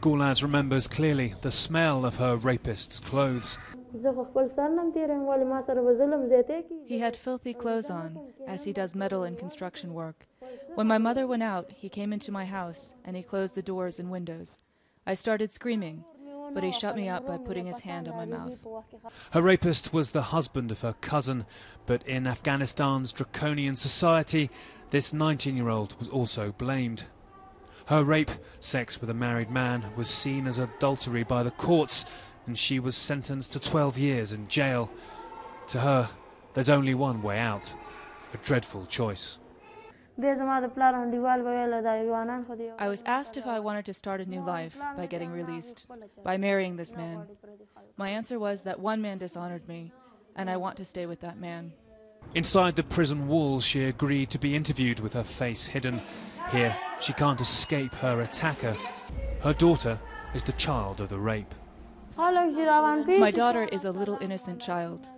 Gulnaz remembers clearly the smell of her rapist's clothes. He had filthy clothes on, as he does metal and construction work. When my mother went out, he came into my house and he closed the doors and windows. I started screaming, but he shut me up by putting his hand on my mouth. Her rapist was the husband of her cousin, but in Afghanistan's draconian society, this 19-year-old was also blamed. Her rape, sex with a married man, was seen as adultery by the courts, and she was sentenced to 12 years in jail. To her, there's only one way out, a dreadful choice. I was asked if I wanted to start a new life by getting released, by marrying this man. My answer was that one man dishonored me, and I want to stay with that man. Inside the prison walls, she agreed to be interviewed with her face hidden. Here, she can't escape her attacker. Her daughter is the child of the rape. My daughter is a little innocent child.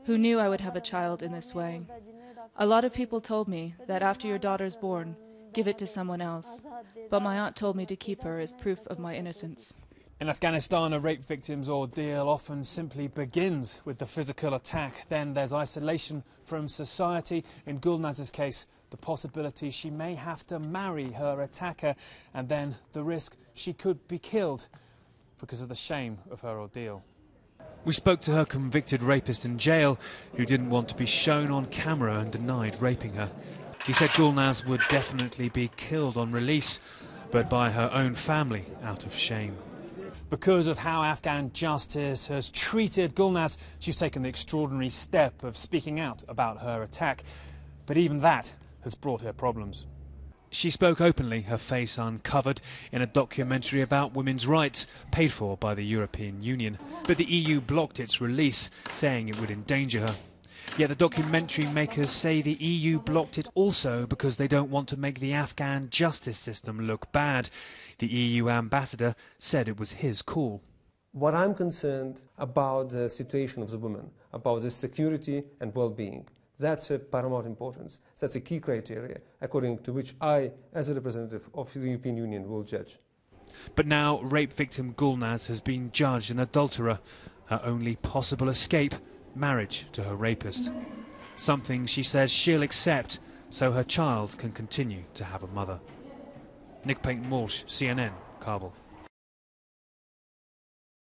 Who knew I would have a child in this way? A lot of people told me that after your daughter's born, give it to someone else. But my aunt told me to keep her as proof of my innocence. In Afghanistan, a rape victim's ordeal often simply begins with the physical attack. Then there's isolation from society. In Gulnaz's case, the possibility she may have to marry her attacker, and then the risk she could be killed because of the shame of her ordeal. We spoke to her convicted rapist in jail, who didn't want to be shown on camera and denied raping her. He said Gulnaz would definitely be killed on release, but by her own family out of shame. Because of how Afghan justice has treated Gulnaz, she's taken the extraordinary step of speaking out about her attack. But even that has brought her problems. She spoke openly, her face uncovered, in a documentary about women's rights paid for by the European Union. But the EU blocked its release, saying it would endanger her. Yet the documentary makers say the EU blocked it also because they don't want to make the Afghan justice system look bad. The EU ambassador said it was his call. What I'm concerned about the situation of the women, about the security and well-being. That's of paramount importance. That's a key criteria according to which I, as a representative of the European Union, will judge. But now rape victim Gulnaz has been judged an adulterer. Her only possible escape, marriage to her rapist. Something she says she'll accept so her child can continue to have a mother. Nick Payton-Walsh, CNN, Kabul.